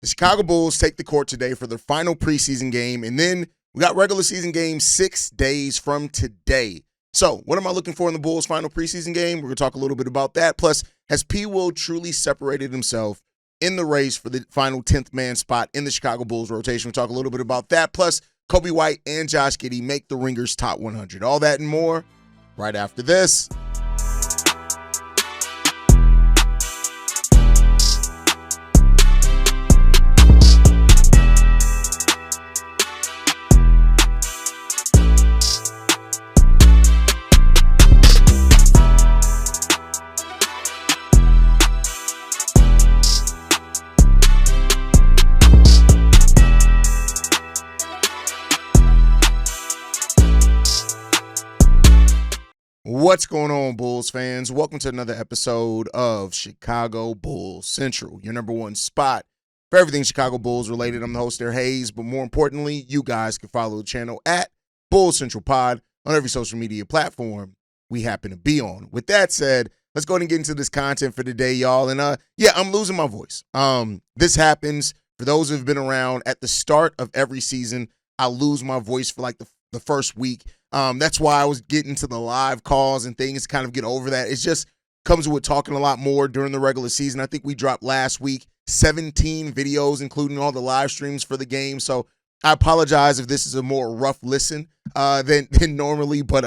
The Chicago Bulls take the court today for their final preseason game, and then we got regular season games 6 days from today. So what am I looking for in the Bulls' final preseason game? We're going to talk a little bit about that. Plus, has P. Will truly separated himself in the race for the final 10th man spot in the Chicago Bulls rotation? We'll talk a little bit about that. Plus, Coby White and Josh Giddey make the Ringers top 100. All that and more right after this. What's going on, Bulls fans? Welcome to another episode of Chicago Bulls Central, your number one spot for everything Chicago Bulls related. I'm the host there, Haize, but more importantly, you guys can follow the channel at Bulls Central Pod on every social media platform we happen to be on. With that said, let's go ahead and get into this content for today, y'all. And yeah, I'm losing my voice. This happens for those who've been around at the start of every season. I lose my voice for like the first week. That's why I was getting to the live calls and things to kind of get over that. It just comes with talking a lot more during the regular season. I think we dropped last week 17 videos, including all the live streams for the game. So I apologize if this is a more rough listen than normally. But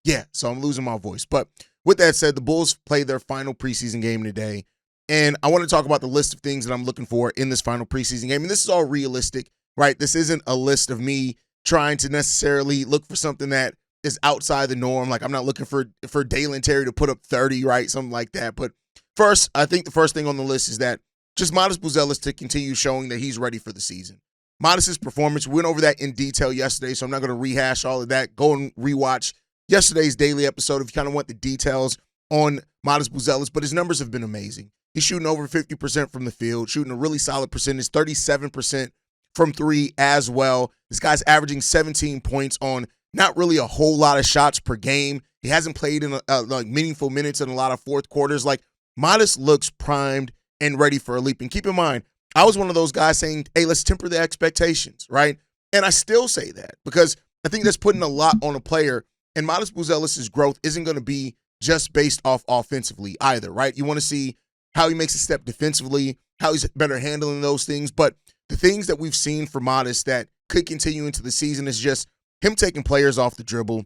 yeah, so I'm losing my voice. But with that said, the Bulls play their final preseason game today. And I want to talk about the list of things that I'm looking for in this final preseason game. And this is all realistic, right? This isn't a list of me trying to necessarily look for something that is outside the norm. Like, I'm not looking for Dalen Terry to put up 30, right? Something like that. But first, I think the first thing on the list is that just Matas Buzelis to continue showing that he's ready for the season. Matas' performance, we went over that in detail yesterday, so I'm not going to rehash all of that. Go and rewatch yesterday's daily episode if you kind of want the details on Matas Buzelis, but his numbers have been amazing. He's shooting over 50% from the field, shooting a really solid percentage, 37% from three as well. This guy's averaging 17 points on not really a whole lot of shots per game. He hasn't played in like meaningful minutes in a lot of fourth quarters. Like, Matas looks primed and ready for a leap. And keep in mind, I was one of those guys saying, hey, let's temper the expectations, right? And I still say that because I think that's putting a lot on a player. And Matas Buzelis' growth isn't going to be just based off offensively either, right? You want to see how he makes a step defensively, how he's better handling those things. But the things that we've seen for Matas that could continue into the season is just him taking players off the dribble.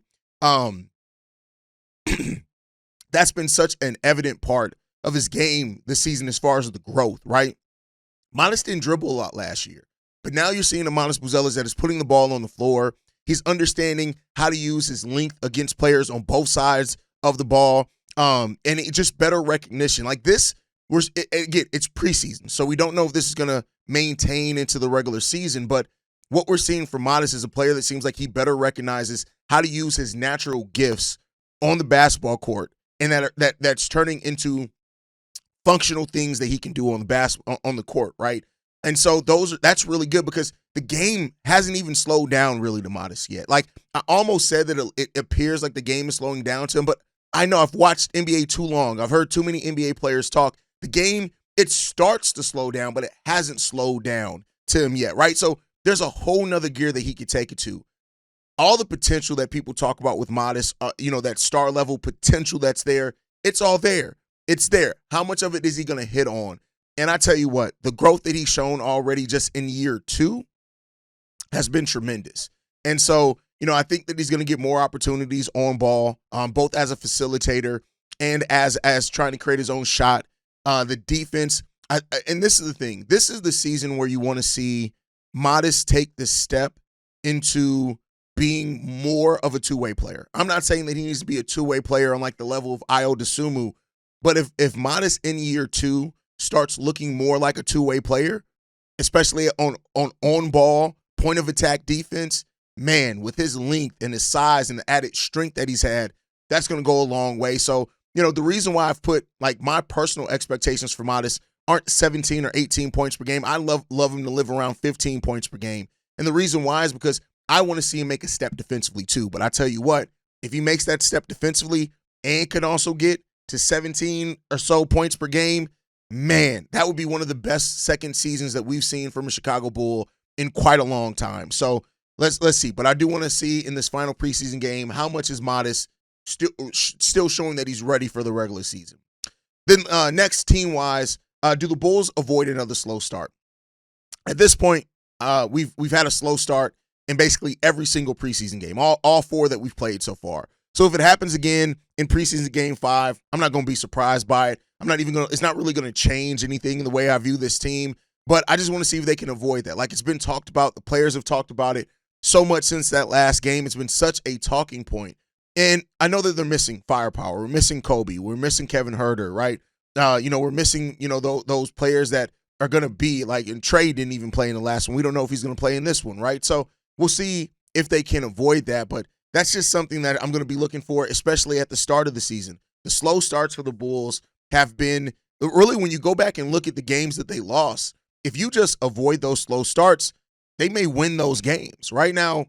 That's been such an evident part of his game this season as far as the growth, right? Matas didn't dribble a lot last year, but now you're seeing a Matas Buzelis that is putting the ball on the floor. He's understanding how to use his length against players on both sides of the ball, and it just better recognition. Like this, again, it's preseason, so we don't know if this is going to maintain into the regular season, but what we're seeing from Matas is a player that seems like he better recognizes how to use his natural gifts on the basketball court, and that's turning into functional things that he can do on the court, right? And so that's really good because the game hasn't even slowed down really to Matas yet. Like, I almost said that it appears like the game is slowing down to him, but I know I've watched NBA too long. I've heard too many NBA players talk. The game, it starts to slow down, but it hasn't slowed down to him yet, right? So there's a whole nother gear that he could take it to. All the potential that people talk about with Matas, that star level potential that's there, it's all there. It's there. How much of it is he going to hit on? And I tell you what, the growth that he's shown already just in year 2 has been tremendous. And so, I think that he's going to get more opportunities on ball, both as a facilitator and as trying to create his own shot. The defense, and this is the thing. This is the season where you want to see Matas take the step into being more of a two-way player. I'm not saying that he needs to be a two-way player on like the level of Ayo Dosunmu, but if Matas in year 2 starts looking more like a two-way player, especially on ball, point of attack defense, man, with his length and his size and the added strength that he's had, that's going to go a long way. So, the reason why I've put like my personal expectations for Matas aren't 17 or 18 points per game. I love him to live around 15 points per game. And the reason why is because I want to see him make a step defensively too. But I tell you what, if he makes that step defensively and can also get to 17 or so points per game, man, that would be one of the best second seasons that we've seen from a Chicago Bull in quite a long time. So let's see. But I do want to see in this final preseason game how much is Matas still showing that he's ready for the regular season. Then next, team-wise, do the Bulls avoid another slow start? At this point, we've had a slow start in basically every single preseason game, all four that we've played so far. So if it happens again in preseason game 5, I'm not going to be surprised by it. It's not really going to change anything in the way I view this team, but I just want to see if they can avoid that. Like, it's been talked about. The players have talked about it so much since that last game. It's been such a talking point. And I know that they're missing firepower. We're missing Coby. We're missing Kevin Huerter, right? We're missing, those players that are going to be like, and Trey didn't even play in the last one. We don't know if he's going to play in this one, right? So we'll see if they can avoid that, but that's just something that I'm going to be looking for, especially at the start of the season. The slow starts for the Bulls have been, really, when you go back and look at the games that they lost, if you just avoid those slow starts, they may win those games. Right now,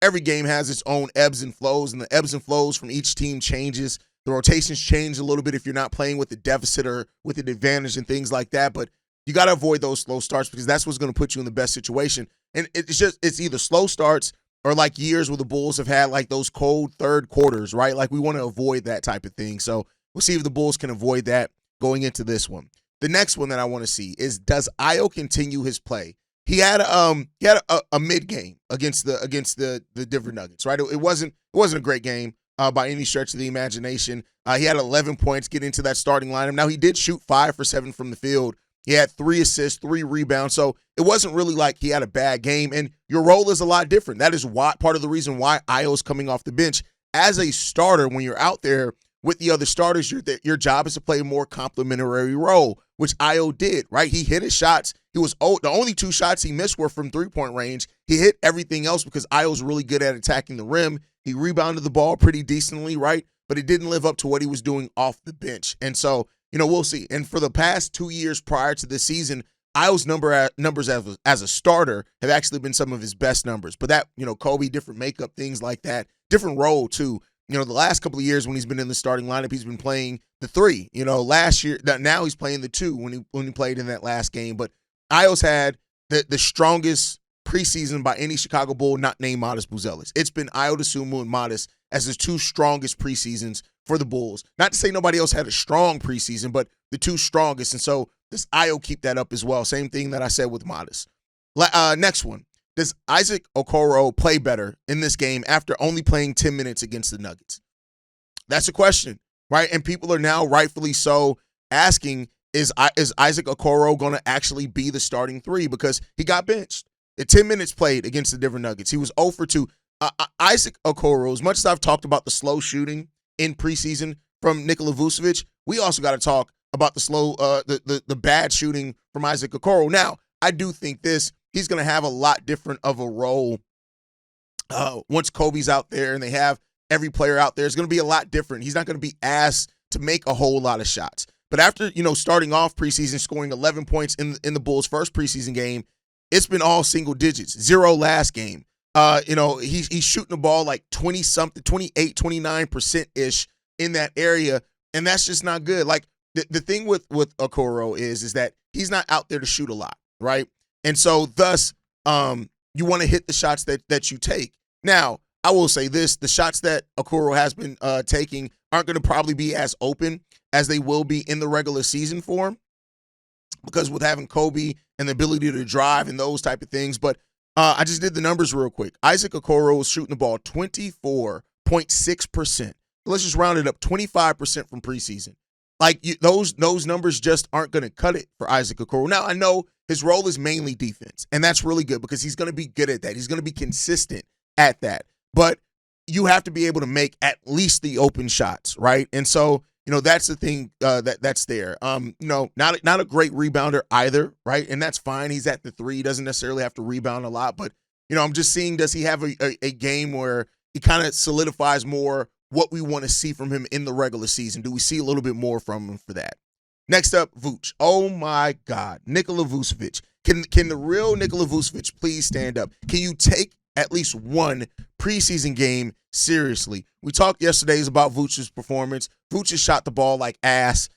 every game has its own ebbs and flows, and the ebbs and flows from each team changes. The rotations change a little bit if you're not playing with the deficit or with an advantage and things like that, but you got to avoid those slow starts because that's what's going to put you in the best situation. And it's either slow starts or like years where the Bulls have had like those cold third quarters, right? Like, we want to avoid that type of thing. So we'll see if the Bulls can avoid that going into this one. The next one that I want to see is, does Ayo continue his play? He had a mid game against the Denver Nuggets, right? It wasn't a great game by any stretch of the imagination. He had 11 points, get into that starting lineup. Now, he did shoot 5 for 7 from the field. He had 3 assists, 3 rebounds. So it wasn't really like he had a bad game. And your role is a lot different. That is part of the reason why Ayo's coming off the bench. As a starter, when you're out there with the other starters, your job is to play a more complementary role, which Ayo did, right? He hit his shots. The only 2 shots he missed were from 3-point range. He hit everything else because Ayo's really good at attacking the rim. He rebounded the ball pretty decently, right? But it didn't live up to what he was doing off the bench. And so, we'll see. And for the past 2 years prior to this season, Ayo's numbers as a starter have actually been some of his best numbers. But that, Coby, different makeup, things like that, different role too. The last couple of years when he's been in the starting lineup, he's been playing the 3. Last year, now he's playing the 2 when he played in that last game. But Ayo's had the strongest preseason by any Chicago Bull not named Matas Buzelis. It's been Ayo Dosunmu and Matas as his 2 strongest preseasons for the Bulls. Not to say nobody else had a strong preseason, but the 2 strongest. And so does Ayo keep that up as well? Same thing that I said with Matas. Next one. Does Isaac Okoro play better in this game after only playing 10 minutes against the Nuggets? That's a question, right? And people are now rightfully so asking, is Isaac Okoro going to actually be the starting 3? Because he got benched. At 10 minutes played against the Denver Nuggets, he was 0 for 2. Isaac Okoro, as much as I've talked about the slow shooting in preseason from Nikola Vucevic, we also got to talk about the bad shooting from Isaac Okoro. Now, I do think he's going to have a lot different of a role once Coby's out there and they have every player out there. It's going to be a lot different. He's not going to be asked to make a whole lot of shots. But after, starting off preseason, scoring 11 points in the Bulls' first preseason game, it's been all single digits. 0 last game. He's shooting the ball like 20-something, 28, 29%-ish in that area, and that's just not good. Like, the thing with Okoro is that he's not out there to shoot a lot, right? And so, thus, you want to hit the shots that you take. Now, I will say this, the shots that Okoro has been taking aren't going to probably be as open as they will be in the regular season for him, because with having Coby and the ability to drive and those type of things. But I just did the numbers real quick. Isaac Okoro was shooting the ball 24.6%. Let's just round it up, 25% from preseason. Like, those numbers just aren't going to cut it for Isaac Okoro. Now, I know his role is mainly defense, and that's really good because he's going to be good at that. He's going to be consistent at that. But you have to be able to make at least the open shots, right? And so, that's the thing that's there. Not a great rebounder either, right? And that's fine. He's at the 3. He doesn't necessarily have to rebound a lot. But, I'm just seeing, does he have a game where he kind of solidifies more what we want to see from him in the regular season? Do we see a little bit more from him for that? Next up, Vooch. Oh, my God. Nikola Vucevic. Can the real Nikola Vucevic please stand up? Can you take at least one preseason game seriously? We talked yesterday about Vooch's performance. Vooch shot the ball like ass.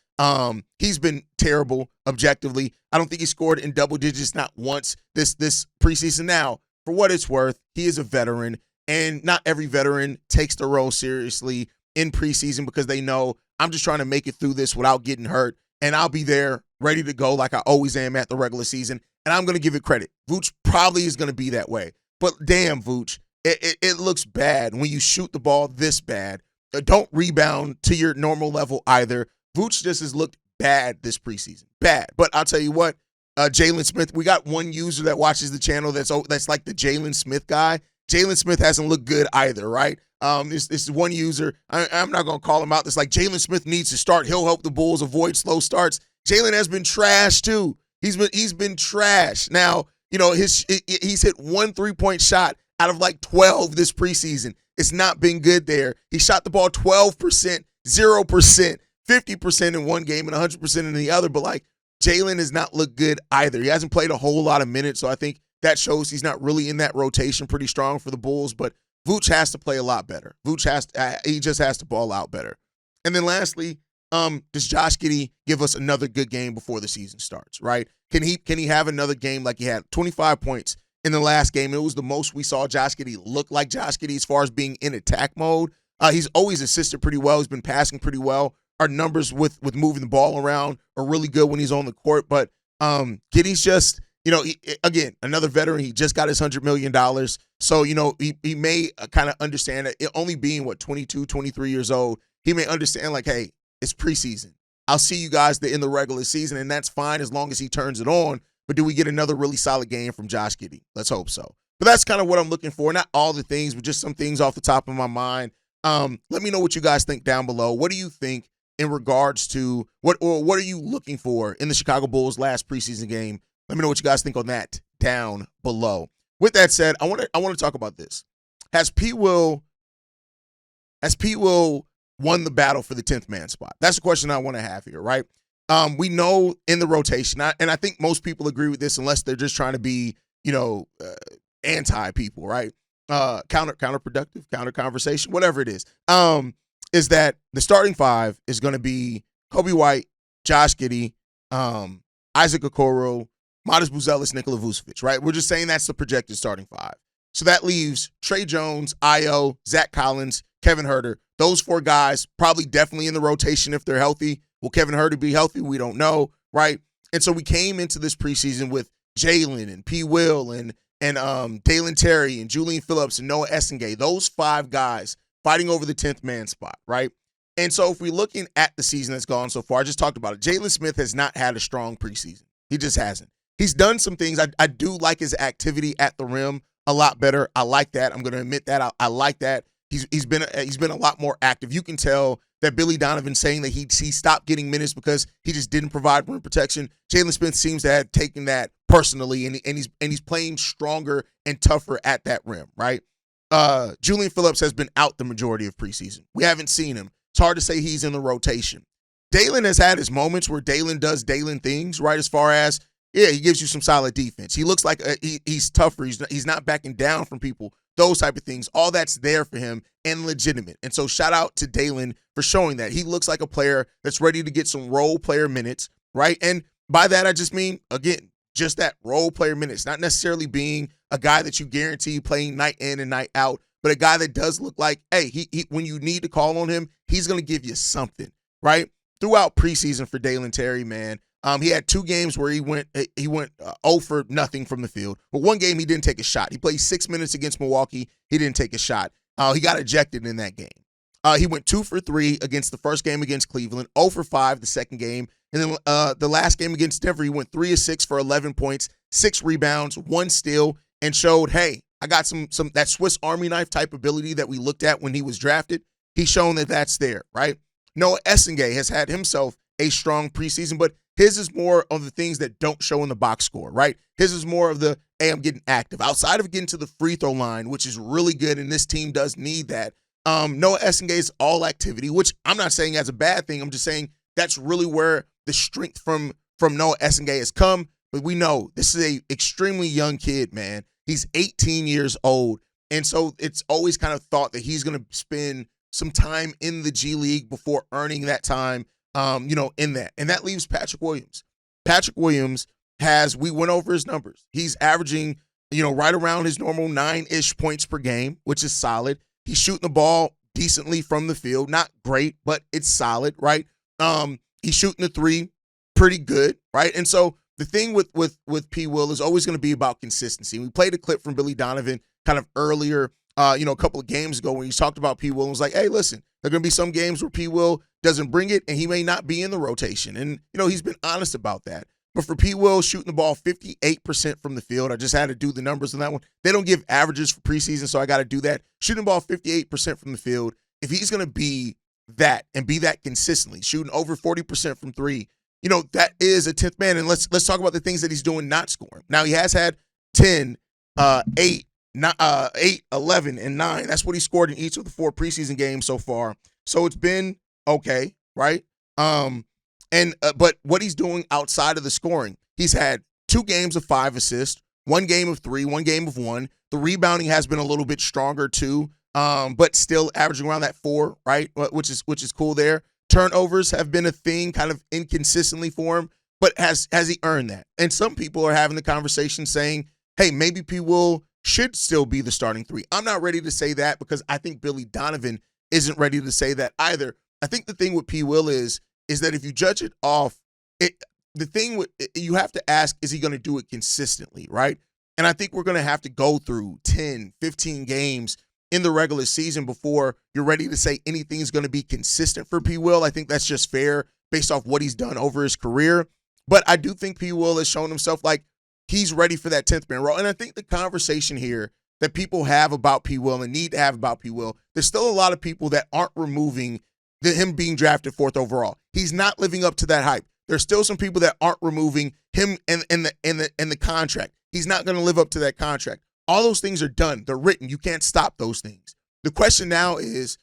He's been terrible objectively. I don't think he scored in double digits not once this preseason. Now, for what it's worth, he is a veteran, and not every veteran takes the role seriously in preseason because they know I'm just trying to make it through this without getting hurt, and I'll be there ready to go like I always am at the regular season, and I'm going to give it credit. Vooch probably is going to be that way, but damn, Vooch, it looks bad when you shoot the ball this bad. Don't rebound to your normal level either. Vooch just has looked bad this preseason. Bad. But I'll tell you what, Jalen Smith, we got one user that watches the channel that's like the Jalen Smith guy. Jalen Smith hasn't looked good either, right? This is one user. I'm not going to call him out. That's like Jalen Smith needs to start. He'll help the Bulls avoid slow starts. Jalen has been trash too. He's been trash. Now, he's hit one 3-point shot out of like 12 this preseason. It's not been good there. He shot the ball 12%, 0%. 50% in one game and 100% in the other, but like Jalen has not looked good either. He hasn't played a whole lot of minutes, so I think that shows he's not really in that rotation pretty strong for the Bulls, but Vooch has to play a lot better. He just has to ball out better. And then lastly, does Josh Giddey give us another good game before the season starts, right? Can he have another game like he had 25 points in the last game? It was the most we saw Josh Giddey look like Josh Giddey as far as being in attack mode. He's always assisted pretty well. He's been passing pretty well. Our numbers with moving the ball around are really good when he's on the court. But Giddey's just, again, another veteran. He just got his $100 million. So, he may kind of understand that it only being, 22, 23 years old, he may understand like, hey, it's preseason. I'll see you guys in the regular season, and that's fine as long as he turns it on. But do we get another really solid game from Josh Giddey? Let's hope so. But that's kind of what I'm looking for. Not all the things, but just some things off the top of my mind. Let me know what you guys think down below. What do you think in regards to what are you looking for in the Chicago Bulls last preseason game? Let me know what you guys think on that down below. With that said, I want to talk about this. Has P. Will won the battle for the 10th man spot? That's the question I want to have here, right? We know in the rotation, and I think most people agree with this unless they're just trying to be, anti people, right? Counterproductive, counter conversation, whatever it is that the starting five is going to be Coby White, Josh Giddey, Isaac Okoro, Matas Buzelis, Nikola Vucevic, right? We're just saying that's the projected starting five. So that leaves Trey Jones, Io, Zach Collins, Kevin Huerter. Those four guys probably definitely in the rotation if they're healthy. Will Kevin Huerter be healthy? We don't know, right? And so we came into this preseason with Jalen and P. Will and Dalen Terry and Julian Phillips and Noah Essengay. Those five guys fighting over the 10th man spot, right? And so if we're looking at the season that's gone so far, I just talked about it. Jalen Smith has not had a strong preseason. He just hasn't. He's done some things. I do like his activity at the rim a lot better. I like that. I'm going to admit that. I like that. He's been a lot more active. You can tell that Billy Donovan saying that he stopped getting minutes because he just didn't provide rim protection. Jalen Smith seems to have taken that personally, and he's playing stronger and tougher at that rim, right? Julian Phillips has been out the majority of preseason. We haven't seen him. It's hard to say he's in the rotation. Dalen has had his moments where Dalen does Dalen things, right? As far as, yeah, he gives you some solid defense. He looks like he's tougher. He's not backing down from people. Those type of things. All that's there for him and legitimate. And so shout out to Dalen for showing that. He looks like a player that's ready to get some role player minutes, right? And by that, I just mean, again, just that role player minutes, not necessarily being a guy that you guarantee playing night in and night out, but a guy that does look like, hey, he when you need to call on him, he's going to give you something, right? Throughout preseason for Dalen Terry, man, he had 2 games where he went 0 for nothing from the field. But one game he didn't take a shot. He played 6 minutes against Milwaukee. He didn't take a shot. He got ejected in that game. He went 2 for 3 against the first game against Cleveland, 0 for 5 the second game. And then the last game against Denver, he went 3 of 6 for 11 points, 6 rebounds, 1 steal, and showed, hey, I got some that Swiss Army knife type ability that we looked at when he was drafted. He's shown that that's there, right? Noah Essengay has had himself a strong preseason, but his is more of the things that don't show in the box score, right? His is more of the, hey, I'm getting active. Outside of getting to the free throw line, which is really good, and this team does need that. Noah Essengay's all activity, which I'm not saying as a bad thing. I'm just saying that's really where the strength from Noah Essengay has come. But we know this is a extremely young kid, man. He's 18 years old. And so it's always kind of thought that he's going to spend some time in the G League before earning that time in that. And that leaves Patrick Williams. Patrick Williams we went over his numbers. He's averaging, right around his normal 9-ish points per game, which is solid. He's shooting the ball decently from the field. Not great, but it's solid, right? He's shooting the three pretty good, right? And so the thing with P. Will is always going to be about consistency. We played a clip from Billy Donovan kind of earlier, a couple of games ago when he talked about P. Will and was like, hey, listen, there are going to be some games where P. Will doesn't bring it and he may not be in the rotation. And, he's been honest about that. But for P. Will shooting the ball 58% from the field, I just had to do the numbers on that one. They don't give averages for preseason, so I got to do that. Shooting the ball 58% from the field, if he's going to be that and be that consistently, shooting over 40% from three, that is a 10th man. And let's talk about the things that he's doing not scoring. Now, he has had 10, 8, 11, and 9. That's what he scored in each of the 4 preseason games so far. So it's been okay, right? But what he's doing outside of the scoring, he's had 2 games of 5 assists, 1 game of 3, 1 game of 1. The rebounding has been a little bit stronger too, but still averaging around that 4, right? Which is cool there. Turnovers have been a thing kind of inconsistently for him, but has he earned that? And some people are having the conversation saying, hey, maybe P. Will should still be the starting 3. I'm not ready to say that because I think Billy Donovan isn't ready to say that either. I think the thing with P. Will is that if you judge it off, you have to ask, is he going to do it consistently, right? And I think we're going to have to go through 10, 15 games in the regular season before you're ready to say anything's going to be consistent for P. Will. I think that's just fair based off what he's done over his career. But I do think P. Will has shown himself like he's ready for that 10th man role. And I think the conversation here that people have about P. Will and need to have about P. Will, there's still a lot of people that aren't removing him being drafted 4th overall. He's not living up to that hype. There's still some people that aren't removing him and the contract. He's not going to live up to that contract. All those things are done. They're written. You can't stop those things. The question now is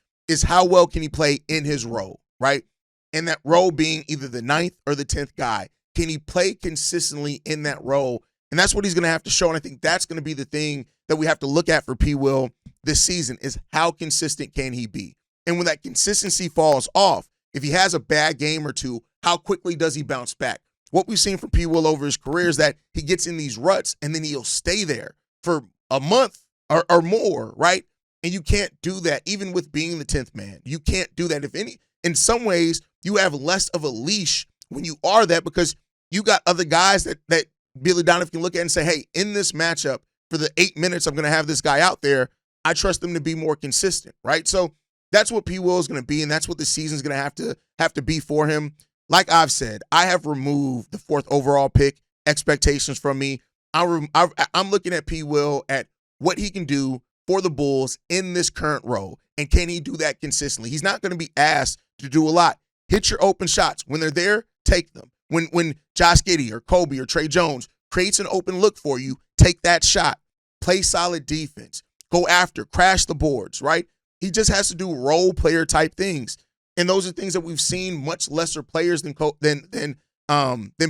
how well can he play in his role, right? And that role being either the 9th or the 10th guy. Can he play consistently in that role? And that's what he's going to have to show. And I think that's going to be the thing that we have to look at for P. Will this season is how consistent can he be? And when that consistency falls off, if he has a bad game or two, how quickly does he bounce back? What we've seen from P. Will over his career is that he gets in these ruts and then he'll stay there for a month or more, right? And you can't do that even with being the 10th man. You can't do that. In some ways, you have less of a leash when you are that because you got other guys that Billy Donovan can look at and say, hey, in this matchup, for the 8 minutes I'm going to have this guy out there, I trust them to be more consistent, right? So that's what P. Will is going to be, and that's what the season's going to have to be for him. Like I've said, I have removed the 4th overall pick expectations from me. I'm looking at P. Will at what he can do for the Bulls in this current role, and can he do that consistently? He's not going to be asked to do a lot. Hit your open shots. When they're there, take them. When Josh Giddey or Coby or Trey Jones creates an open look for you, take that shot. Play solid defense. Go after, crash the boards, right? He just has to do role player type things. And those are things that we've seen much lesser players than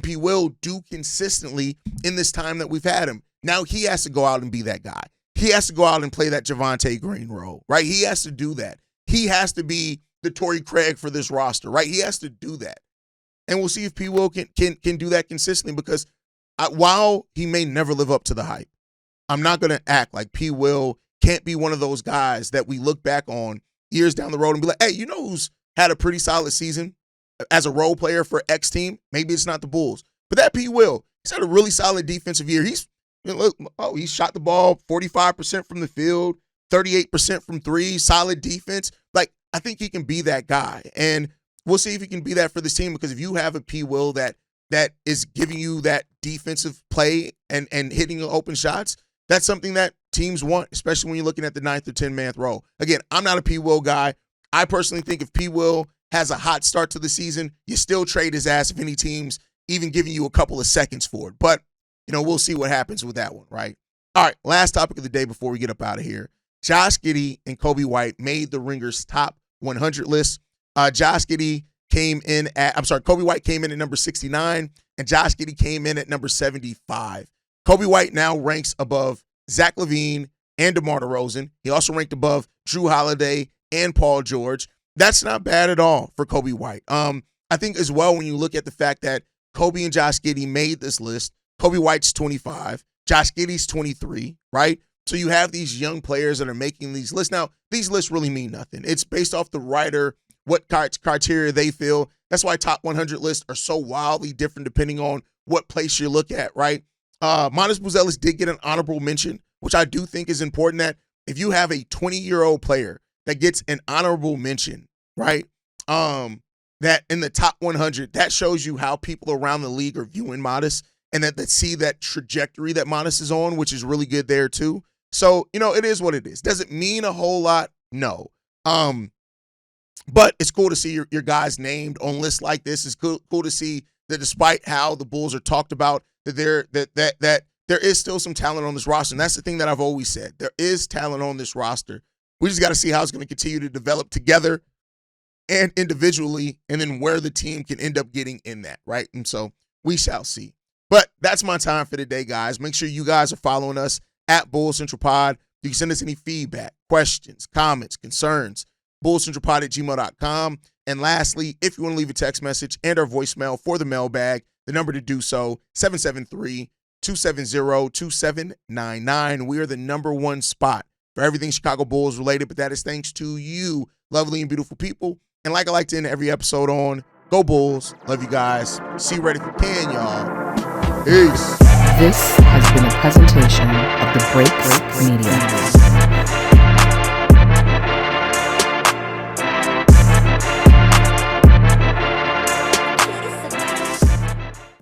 P. Will do consistently in this time that we've had him. Now he has to go out and be that guy. He has to go out and play that Javonte Green role, right? He has to do that. He has to be the Torrey Craig for this roster, right? He has to do that. And we'll see if P. Will can do that consistently because while he may never live up to the hype, I'm not going to act like P. Will can't be one of those guys that we look back on years down the road and be like, hey, you know who's had a pretty solid season as a role player for X team? Maybe it's not the Bulls, but that P. Will. He's had a really solid defensive year. He shot the ball 45% from the field, 38% from 3, solid defense. Like, I think he can be that guy. And we'll see if he can be that for this team because if you have a P. Will that is giving you that defensive play and hitting open shots, that's something that teams want, especially when you're looking at the 9th or 10-man role. Again, I'm not a P. Will guy. I personally think if P. Will has a hot start to the season, you still trade his ass if any team's even giving you a couple of seconds for it. But, we'll see what happens with that one, right? All right, last topic of the day before we get up out of here. Josh Giddey and Coby White made the Ringer's top 100 list. Coby White came in at number 69, and Josh Giddey came in at number 75. Coby White now ranks above Zach LaVine and DeMar DeRozan. He also ranked above Drew Holiday and Paul George. That's not bad at all for Coby White. I think as well, when you look at the fact that Coby and Josh Giddey made this list, Coby White's 25, Josh Giddey's 23, right? So you have these young players that are making these lists. Now, these lists really mean nothing. It's based off the writer, what criteria they feel. That's why top 100 lists are so wildly different depending on what place you look at, right? Matas Buzelis did get an honorable mention, which I do think is important, that if you have a 20-year-old player that gets an honorable mention, right, that in the top 100, that shows you how people around the league are viewing Matas, and that they see that trajectory that Matas is on, which is really good there too. So, it is what it is. Does it mean a whole lot? No. But it's cool to see your guys named on lists like this. It's cool to see that despite how the Bulls are talked about, that there is still some talent on this roster. And that's the thing that I've always said. There is talent on this roster. We just got to see how it's going to continue to develop together and individually, and then where the team can end up getting in that, right? And so we shall see. But that's my time for today, guys. Make sure you guys are following us at Bulls Central Pod. You can send us any feedback, questions, comments, concerns, bullscentralpod@gmail.com. And lastly, if you want to leave a text message and our voicemail for the mailbag, the number to do so, 773-270-2799. We are the number one spot for everything Chicago Bulls related, but that is thanks to you, lovely and beautiful people. And like I like to end every episode on, go Bulls. Love you guys. See you right if you can, y'all. Peace. This has been a presentation of the Break Media.